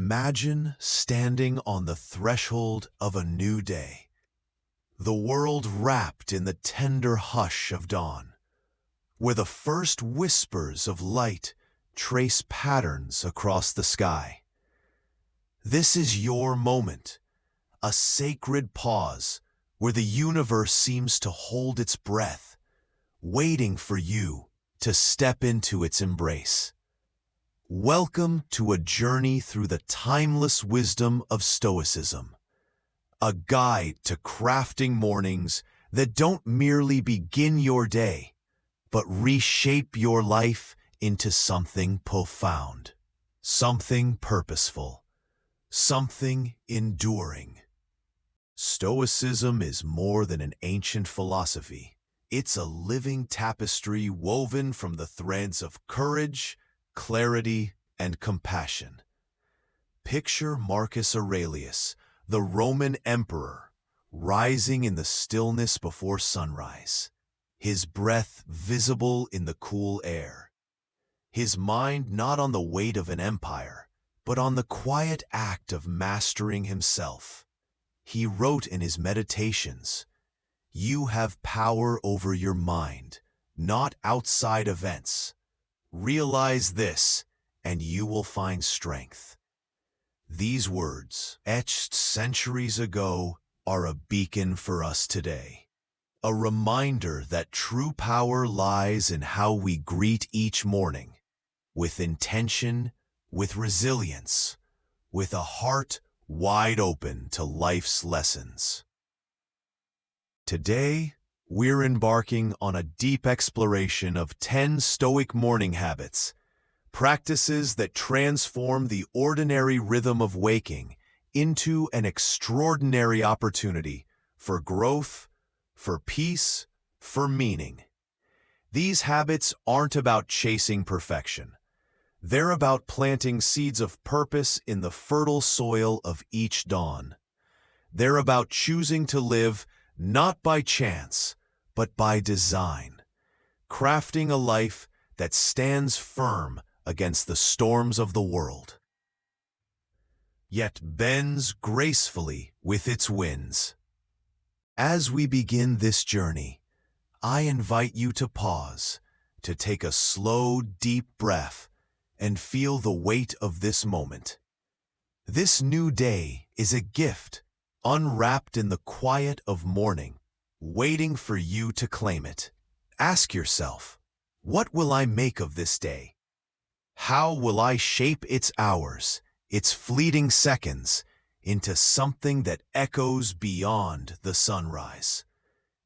Imagine standing on the threshold of a new day, the world wrapped in the tender hush of dawn, where the first whispers of light trace patterns across the sky. This is your moment, a sacred pause where the universe seems to hold its breath, waiting for you to step into its embrace. Welcome to a journey through the timeless wisdom of Stoicism, a guide to crafting mornings that don't merely begin your day, but reshape your life into something profound, something purposeful, something enduring. Stoicism is more than an ancient philosophy. It's a living tapestry woven from the threads of courage, clarity, and compassion. Picture Marcus Aurelius, the Roman emperor, rising in the stillness before sunrise, his breath visible in the cool air, his mind not on the weight of an empire, but on the quiet act of mastering himself. He wrote in his meditations, "You have power over your mind, not outside events. Realize this, and you will find strength." These words, etched centuries ago, are a beacon for us today. A reminder that true power lies in how we greet each morning, with intention, with resilience, with a heart wide open to life's lessons. Today, we're embarking on a deep exploration of 10 Stoic morning habits, practices that transform the ordinary rhythm of waking into an extraordinary opportunity for growth, for peace, for meaning. These habits aren't about chasing perfection. They're about planting seeds of purpose in the fertile soil of each dawn. They're about choosing to live not by chance, but by design, crafting a life that stands firm against the storms of the world, yet bends gracefully with its winds. As we begin this journey, I invite you to pause, to take a slow, deep breath, and feel the weight of this moment. This new day is a gift, unwrapped in the quiet of morning, waiting for you to claim it. Ask yourself, what will I make of this day? How will I shape its hours, its fleeting seconds, into something that echoes beyond the sunrise?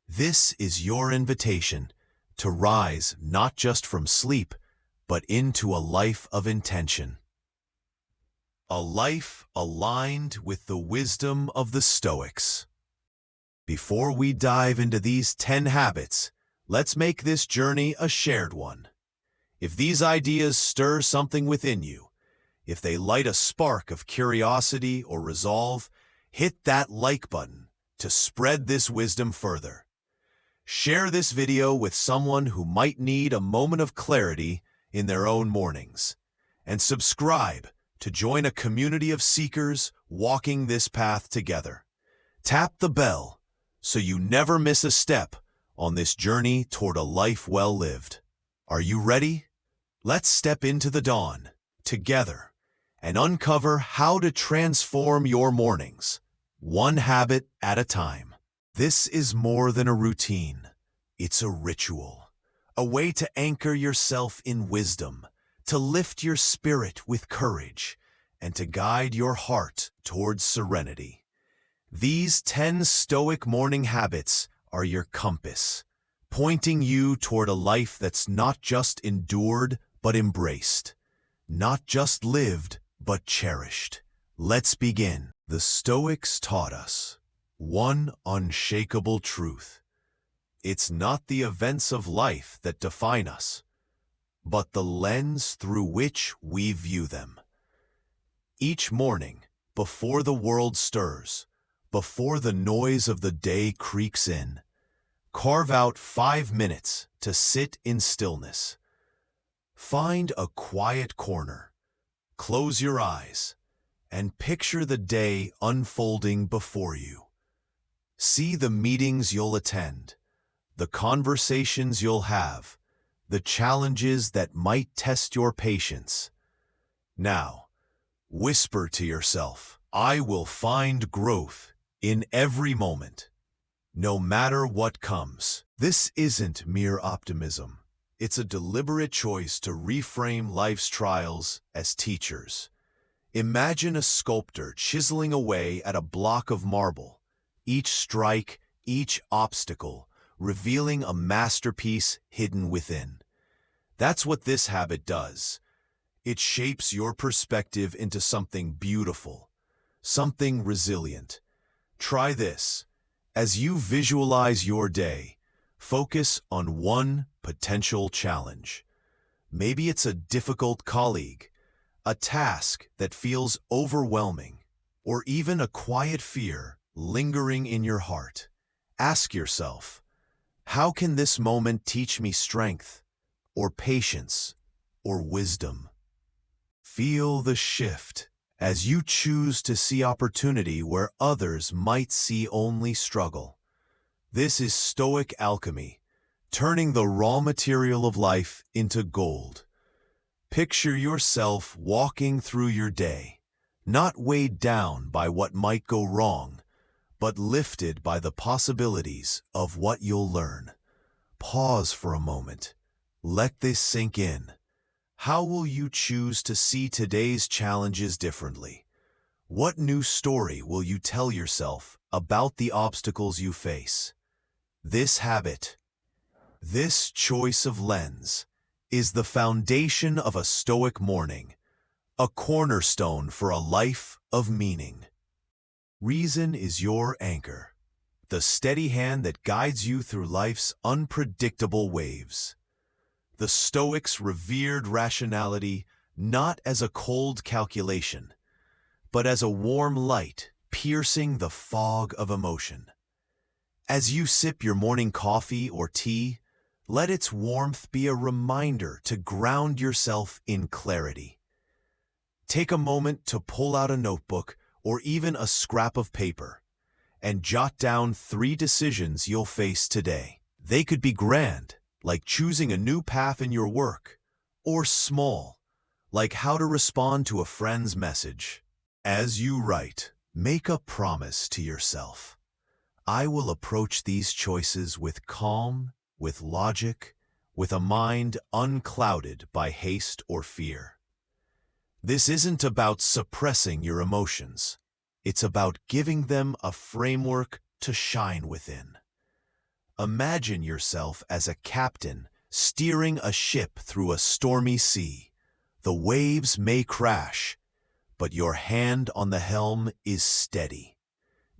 This is your invitation to rise not just from sleep, but into a life of intention. A life aligned with the wisdom of the Stoics. Before we dive into these 10 habits, let's make this journey a shared one. If these ideas stir something within you, if they light a spark of curiosity or resolve, hit that like button to spread this wisdom further. Share this video with someone who might need a moment of clarity in their own mornings, and subscribe to join a community of seekers walking this path together. Tap the bell so you never miss a step on this journey toward a life well lived. Are you ready? Let's step into the dawn together and uncover how to transform your mornings, one habit at a time. This is more than a routine. It's a ritual, a way to anchor yourself in wisdom, to lift your spirit with courage, and to guide your heart towards serenity. These 10 Stoic morning habits are your compass, pointing you toward a life that's not just endured, but embraced, not just lived, but cherished. Let's begin. The Stoics taught us one unshakable truth. It's not the events of life that define us, but the lens through which we view them. Each morning, before the world stirs, before the noise of the day creaks in, carve out 5 minutes to sit in stillness. Find a quiet corner, close your eyes, and picture the day unfolding before you. See the meetings you'll attend, the conversations you'll have, the challenges that might test your patience. Now, whisper to yourself, I will find growth in every moment, no matter what comes. This isn't mere optimism. It's a deliberate choice to reframe life's trials as teachers. Imagine a sculptor chiseling away at a block of marble, each strike, each obstacle, revealing a masterpiece hidden within. That's what this habit does. It shapes your perspective into something beautiful, something resilient. Try this. As you visualize your day, focus on one potential challenge. Maybe it's a difficult colleague, a task that feels overwhelming, or even a quiet fear lingering in your heart. Ask yourself, how can this moment teach me strength, or patience, or wisdom? Feel the shift as you choose to see opportunity where others might see only struggle. This is Stoic alchemy, turning the raw material of life into gold. Picture yourself walking through your day, not weighed down by what might go wrong, but lifted by the possibilities of what you'll learn. Pause for a moment. Let this sink in. How will you choose to see today's challenges differently? What new story will you tell yourself about the obstacles you face? This habit, this choice of lens, is the foundation of a Stoic morning, a cornerstone for a life of meaning. Reason is your anchor, the steady hand that guides you through life's unpredictable waves. The Stoics revered rationality not as a cold calculation, but as a warm light piercing the fog of emotion. As you sip your morning coffee or tea, let its warmth be a reminder to ground yourself in clarity. Take a moment to pull out a notebook or even a scrap of paper and jot down 3 decisions you'll face today. They could be grand, like choosing a new path in your work, or small, like how to respond to a friend's message. As you write, make a promise to yourself. I will approach these choices with calm, with logic, with a mind unclouded by haste or fear. This isn't about suppressing your emotions. It's about giving them a framework to shine within. Imagine yourself as a captain steering a ship through a stormy sea. The waves may crash, but your hand on the helm is steady,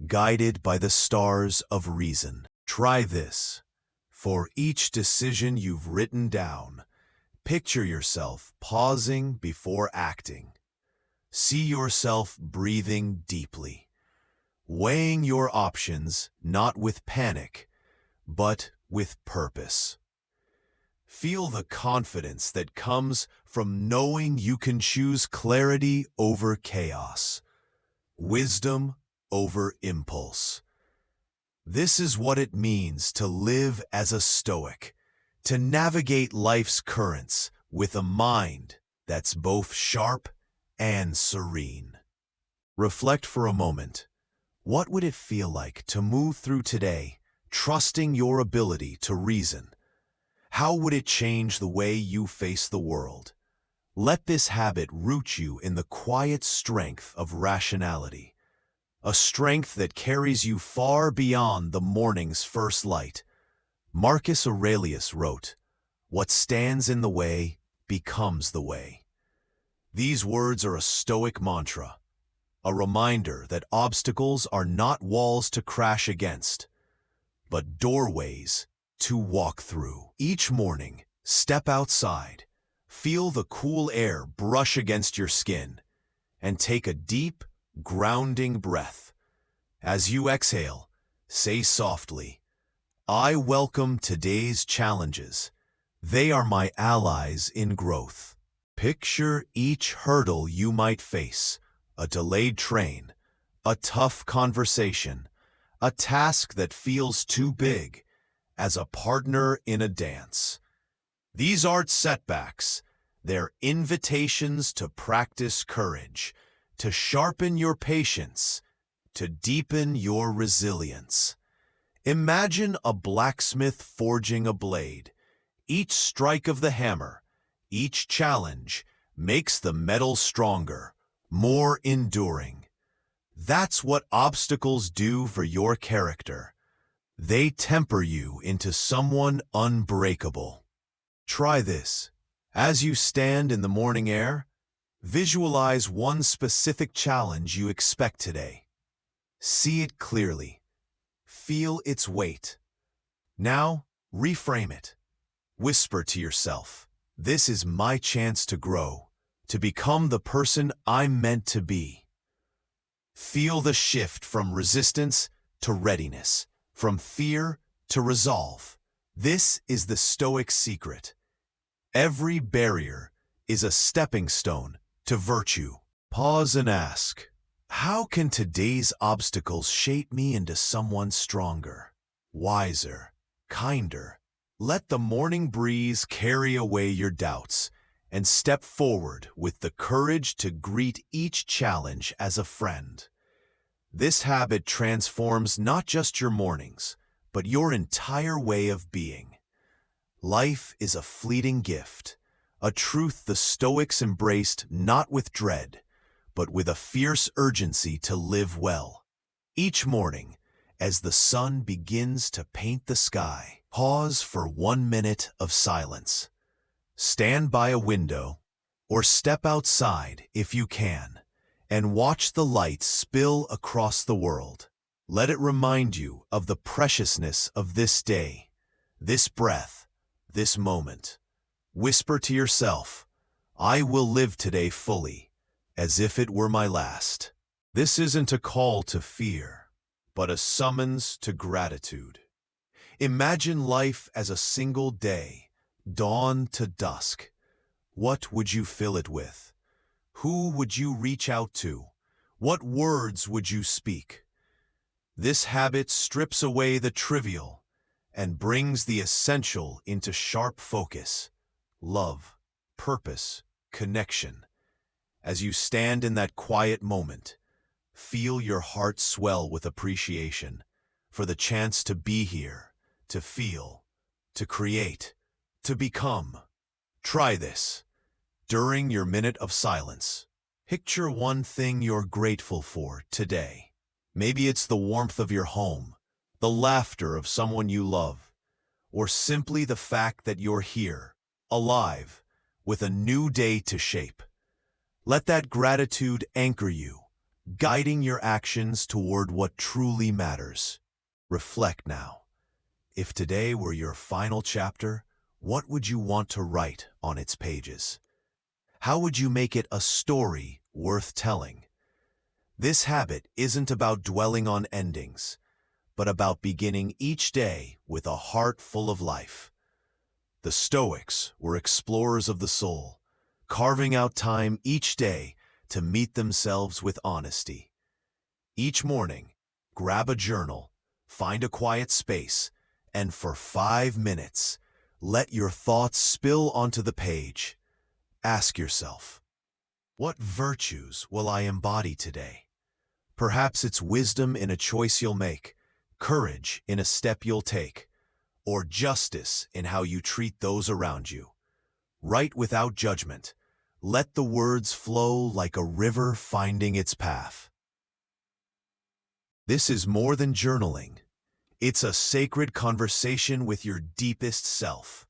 guided by the stars of reason. Try this. For each decision you've written down, picture yourself pausing before acting. See yourself breathing deeply, weighing your options not with panic, but with purpose. Feel the confidence that comes from knowing you can choose clarity over chaos, wisdom over impulse. This is what it means to live as a Stoic, to navigate life's currents with a mind that's both sharp and serene. Reflect for a moment. What would it feel like to move through today, trusting your ability to reason? How would it change the way you face the world? Let this habit root you in the quiet strength of rationality, a strength that carries you far beyond the morning's first light. Marcus Aurelius wrote, "What stands in the way becomes the way." These words are a Stoic mantra, a reminder that obstacles are not walls to crash against, but doorways to walk through. Each morning, step outside, feel the cool air brush against your skin, and take a deep, grounding breath. As you exhale, say softly, I welcome today's challenges. They are my allies in growth. Picture each hurdle you might face, a delayed train, a tough conversation, a task that feels too big, as a partner in a dance. These aren't setbacks. They're invitations to practice courage, to sharpen your patience, to deepen your resilience. Imagine a blacksmith forging a blade. Each strike of the hammer, each challenge, makes the metal stronger, more enduring. That's what obstacles do for your character. They temper you into someone unbreakable. Try this. As you stand in the morning air, visualize one specific challenge you expect today. See it clearly. Feel its weight. Now, reframe it. Whisper to yourself, "This is my chance to grow, to become the person I'm meant to be." Feel the shift from resistance to readiness, from fear to resolve. This is the Stoic secret. Every barrier is a stepping stone to virtue. Pause and ask, how can today's obstacles shape me into someone stronger, wiser, kinder? Let the morning breeze carry away your doubts and step forward with the courage to greet each challenge as a friend. This habit transforms not just your mornings, but your entire way of being. Life is a fleeting gift, a truth the Stoics embraced not with dread, but with a fierce urgency to live well. Each morning, as the sun begins to paint the sky, pause for 1 minute of silence. Stand by a window, or step outside if you can, and watch the light spill across the world. Let it remind you of the preciousness of this day, this breath, this moment. Whisper to yourself, "I will live today fully, as if it were my last." This isn't a call to fear, but a summons to gratitude. Imagine life as a single day, dawn to dusk. What would you fill it with? Who would you reach out to? What words would you speak? This habit strips away the trivial and brings the essential into sharp focus. Love, purpose, connection. As you stand in that quiet moment, feel your heart swell with appreciation for the chance to be here, to feel, to create, to become. Try this. During your minute of silence, picture one thing you're grateful for today. Maybe it's the warmth of your home, the laughter of someone you love, or simply the fact that you're here, alive, with a new day to shape. Let that gratitude anchor you, guiding your actions toward what truly matters. Reflect now. If today were your final chapter, what would you want to write on its pages? How would you make it a story worth telling? This habit isn't about dwelling on endings, but about beginning each day with a heart full of life. The Stoics were explorers of the soul, carving out time each day to meet themselves with honesty. Each morning, grab a journal, find a quiet space, and for 5 minutes, let your thoughts spill onto the page. Ask yourself, what virtues will I embody today? Perhaps it's wisdom in a choice you'll make, courage in a step you'll take, or justice in how you treat those around you. Write without judgment. Let the words flow like a river finding its path. This is more than journaling. It's a sacred conversation with your deepest self.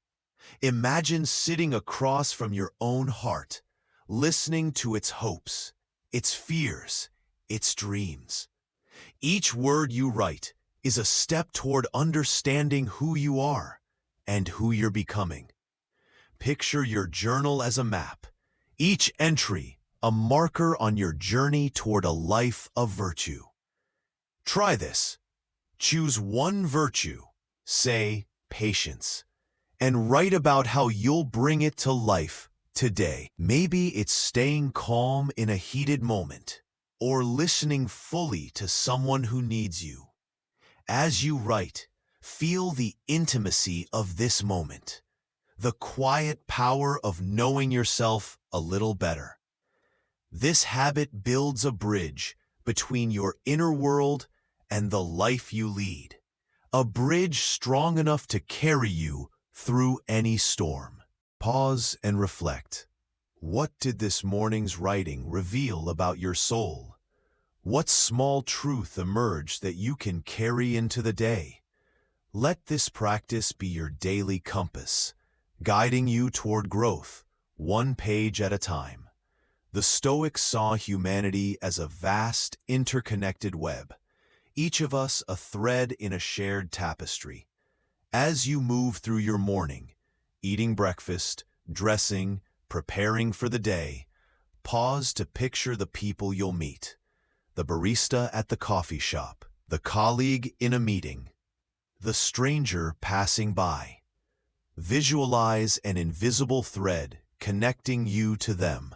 Imagine sitting across from your own heart, listening to its hopes, its fears, its dreams. Each word you write is a step toward understanding who you are and who you're becoming. Picture your journal as a map, each entry a marker on your journey toward a life of virtue. Try this. Choose one virtue, say patience, and write about how you'll bring it to life today. Maybe it's staying calm in a heated moment, or listening fully to someone who needs you. As you write, feel the intimacy of this moment, the quiet power of knowing yourself a little better. This habit builds a bridge between your inner world and the life you lead, a bridge strong enough to carry you through any storm. Pause and reflect. What did this morning's writing reveal about your soul? What small truth emerged that you can carry into the day? Let this practice be your daily compass, guiding you toward growth, one page at a time. The Stoics saw humanity as a vast, interconnected web, each of us a thread in a shared tapestry. As you move through your morning, eating breakfast, dressing, preparing for the day, pause to picture the people you'll meet. The barista at the coffee shop, the colleague in a meeting, the stranger passing by. Visualize an invisible thread connecting you to them,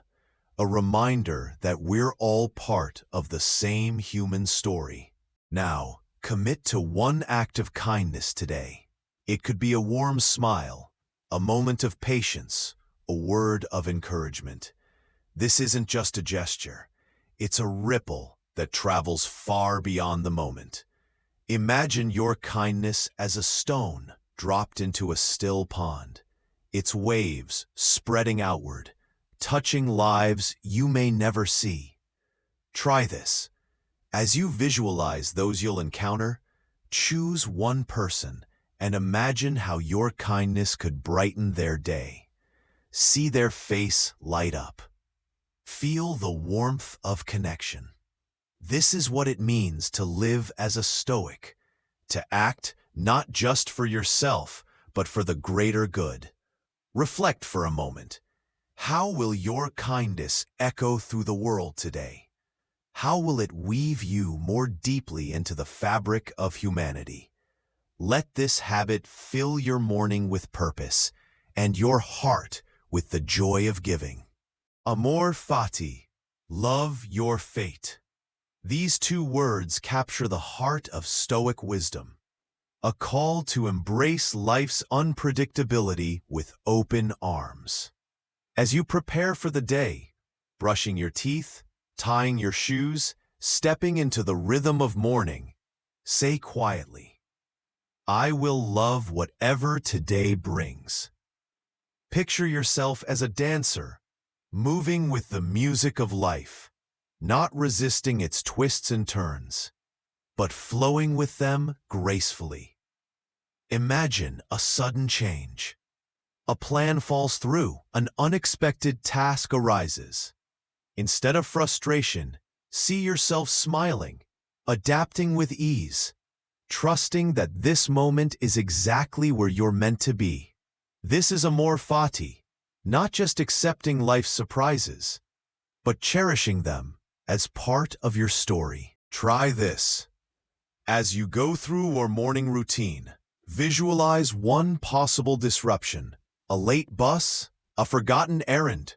a reminder that we're all part of the same human story. Now, commit to one act of kindness today. It could be a warm smile, a moment of patience, a word of encouragement. This isn't just a gesture. It's a ripple that travels far beyond the moment. Imagine your kindness as a stone dropped into a still pond, its waves spreading outward, touching lives you may never see. Try this. As you visualize those you'll encounter, choose one person and imagine how your kindness could brighten their day. See their face light up. Feel the warmth of connection. This is what it means to live as a Stoic, to act not just for yourself, but for the greater good. Reflect for a moment. How will your kindness echo through the world today? How will it weave you more deeply into the fabric of humanity? Let this habit fill your morning with purpose and your heart with the joy of giving. Amor fati, love your fate. These two words capture the heart of Stoic wisdom, a call to embrace life's unpredictability with open arms. As you prepare for the day, brushing your teeth, tying your shoes, stepping into the rhythm of morning, say quietly, "I will love whatever today brings." Picture yourself as a dancer, moving with the music of life, not resisting its twists and turns, but flowing with them gracefully. Imagine a sudden change. A plan falls through, an unexpected task arises. Instead of frustration, see yourself smiling, adapting with ease, trusting that this moment is exactly where you're meant to be. This is amor fati, not just accepting life's surprises, but cherishing them as part of your story. Try this. As you go through your morning routine, visualize one possible disruption, a late bus, a forgotten errand.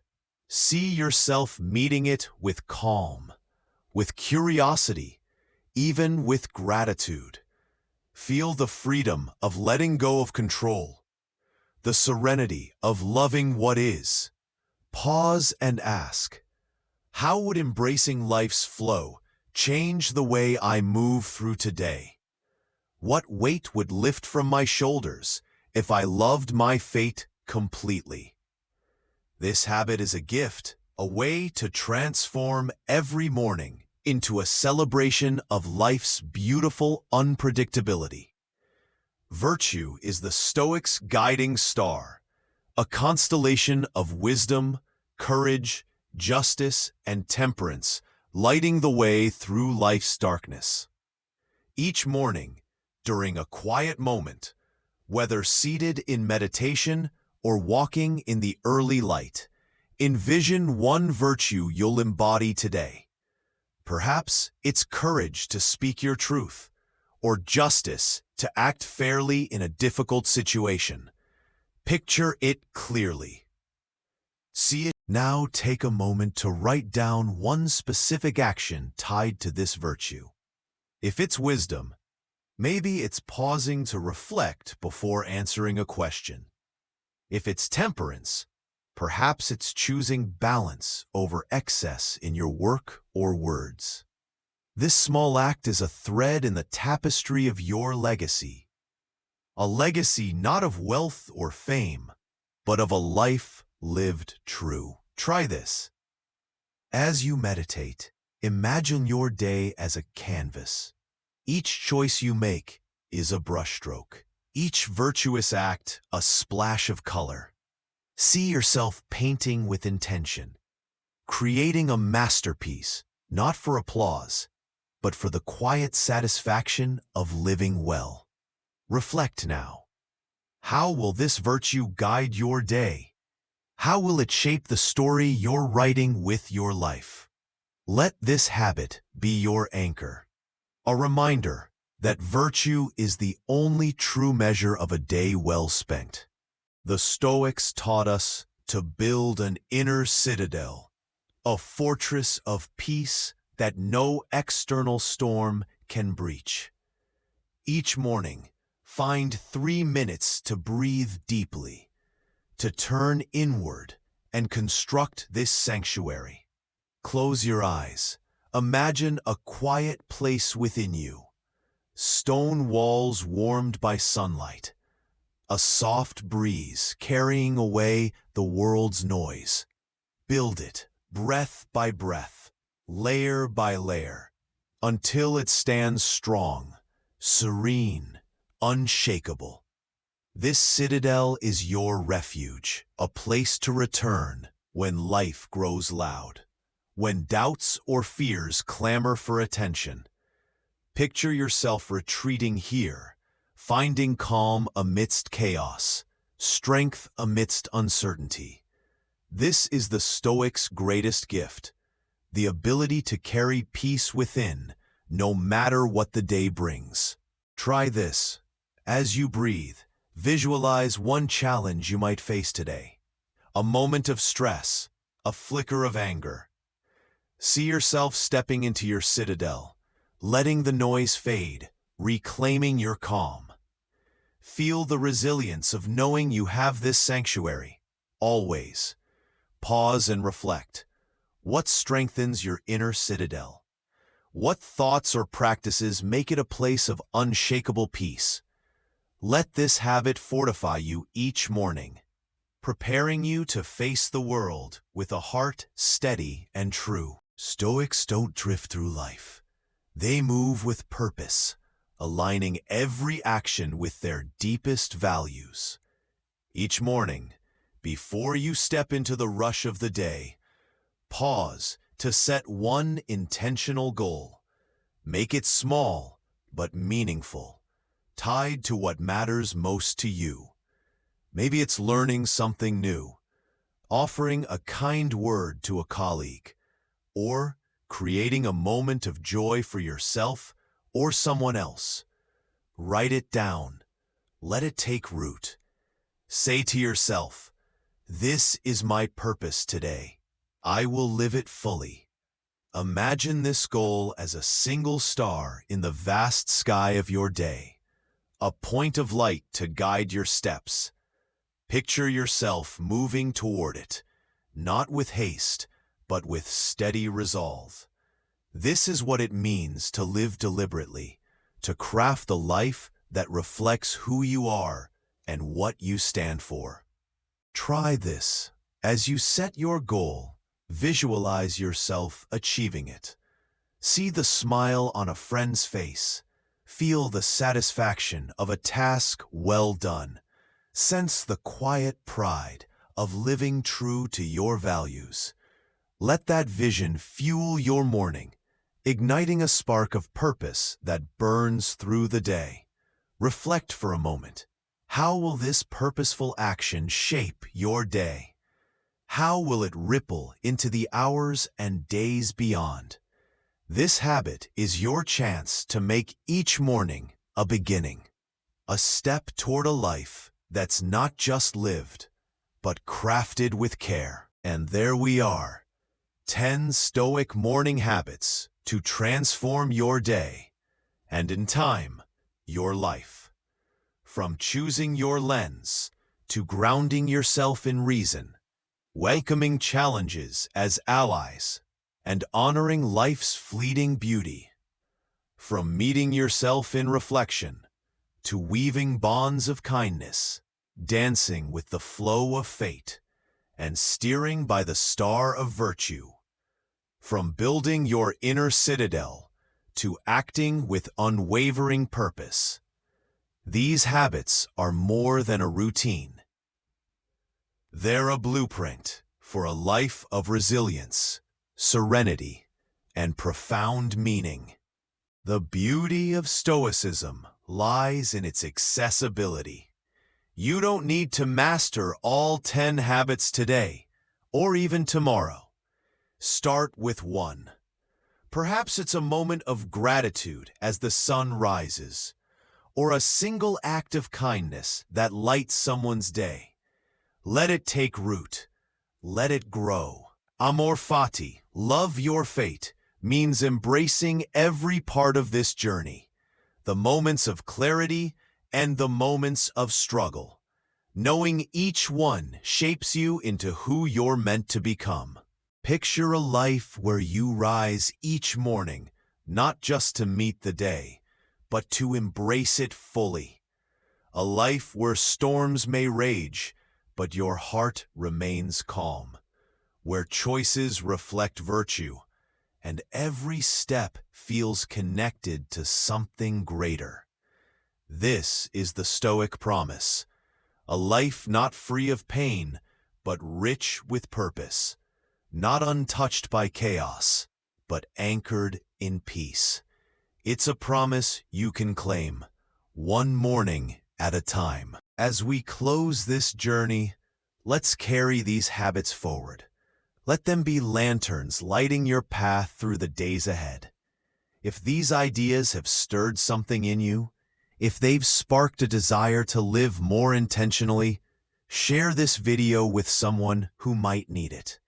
See yourself meeting it with calm, with curiosity, even with gratitude. Feel the freedom of letting go of control, the serenity of loving what is. Pause and ask, how would embracing life's flow change the way I move through today? What weight would lift from my shoulders if I loved my fate completely? This habit is a gift, a way to transform every morning into a celebration of life's beautiful unpredictability. Virtue is the Stoics' guiding star, a constellation of wisdom, courage, justice, and temperance, lighting the way through life's darkness. Each morning, during a quiet moment, whether seated in meditation or walking in the early light, envision one virtue you'll embody today. Perhaps it's courage to speak your truth, or justice to act fairly in a difficult situation. Picture it clearly. See it Now take a moment to write down one specific action tied to this virtue. If it's wisdom, maybe it's pausing to reflect before answering a question. If it's temperance, perhaps it's choosing balance over excess in your work or words. This small act is a thread in the tapestry of your legacy. A legacy not of wealth or fame, but of a life lived true. Try this. As you meditate, imagine your day as a canvas. Each choice you make is a brushstroke. Each virtuous act, a splash of color. See yourself painting with intention, creating a masterpiece, not for applause, but for the quiet satisfaction of living well. Reflect now. How will this virtue guide your day? How will it shape the story you're writing with your life? Let this habit be your anchor, a reminder that virtue is the only true measure of a day well spent. The Stoics taught us to build an inner citadel, a fortress of peace that no external storm can breach. Each morning, find 3 minutes to breathe deeply, to turn inward and construct this sanctuary. Close your eyes. Imagine a quiet place within you. Stone walls warmed by sunlight. A soft breeze carrying away the world's noise. Build it, breath by breath, layer by layer, until it stands strong, serene, unshakable. This citadel is your refuge, a place to return when life grows loud, when doubts or fears clamor for attention. Picture yourself retreating here, finding calm amidst chaos, strength amidst uncertainty. This is the Stoic's greatest gift, the ability to carry peace within, no matter what the day brings. Try this. As you breathe, visualize one challenge you might face today. A moment of stress, a flicker of anger. See yourself stepping into your citadel, letting the noise fade, reclaiming your calm. Feel the resilience of knowing you have this sanctuary, always. Pause and reflect. What strengthens your inner citadel? What thoughts or practices make it a place of unshakable peace? Let this habit fortify you each morning, preparing you to face the world with a heart steady and true. Stoics don't drift through life. They move with purpose, aligning every action with their deepest values. Each morning, before you step into the rush of the day, pause to set one intentional goal. Make it small but meaningful, tied to what matters most to you. Maybe it's learning something new, offering a kind word to a colleague, or creating a moment of joy for yourself or someone else. Write it down. Let it take root. Say to yourself, "This is my purpose today. I will live it fully." Imagine this goal as a single star in the vast sky of your day, a point of light to guide your steps. Picture yourself moving toward it, not with haste, but with steady resolve. This is what it means to live deliberately, to craft the life that reflects who you are and what you stand for. Try this. As you set your goal, visualize yourself achieving it. See the smile on a friend's face. Feel the satisfaction of a task well done. Sense the quiet pride of living true to your values. Let that vision fuel your morning, igniting a spark of purpose that burns through the day. Reflect for a moment. How will this purposeful action shape your day? How will it ripple into the hours and days beyond? This habit is your chance to make each morning a beginning, a step toward a life that's not just lived, but crafted with care. And there we are, 10 Stoic morning habits to transform your day, and in time, your life. From choosing your lens to grounding yourself in reason, welcoming challenges as allies, and honoring life's fleeting beauty. From meeting yourself in reflection to weaving bonds of kindness, dancing with the flow of fate, and steering by the star of virtue. From building your inner citadel to acting with unwavering purpose. These habits are more than a routine. They're a blueprint for a life of resilience, serenity, and profound meaning. The beauty of Stoicism lies in its accessibility. You don't need to master all 10 habits today, or even tomorrow. Start with one. Perhaps it's a moment of gratitude as the sun rises, or a single act of kindness that lights someone's day. Let it take root. Let it grow. Amor fati, love your fate, means embracing every part of this journey, the moments of clarity and the moments of struggle. Knowing each one shapes you into who you're meant to become. Picture a life where you rise each morning, not just to meet the day, but to embrace it fully. A life where storms may rage, but your heart remains calm. Where choices reflect virtue, and every step feels connected to something greater. This is the Stoic promise. A life not free of pain, but rich with purpose. Not untouched by chaos, but anchored in peace. It's a promise you can claim, one morning at a time. As we close this journey, let's carry these habits forward. Let them be lanterns lighting your path through the days ahead. If these ideas have stirred something in you, if they've sparked a desire to live more intentionally, share this video with someone who might need it.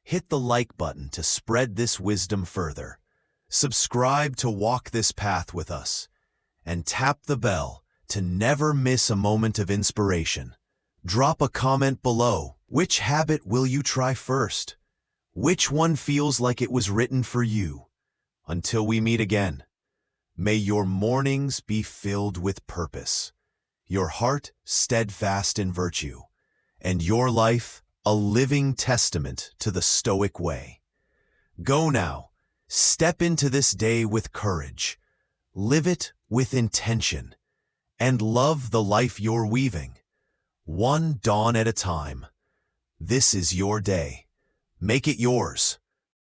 Hit the like button to spread this wisdom further. Subscribe to walk this path with us, and tap the bell to never miss a moment of inspiration. Drop a comment below. Which habit will you try first? Which one feels like it was written for you? Until we meet again, may your mornings be filled with purpose, your heart steadfast in virtue, and your life a living testament to the Stoic way. Go now, step into this day with courage, live it with intention, and love the life you're weaving, one dawn at a time. This is your day. Make it yours.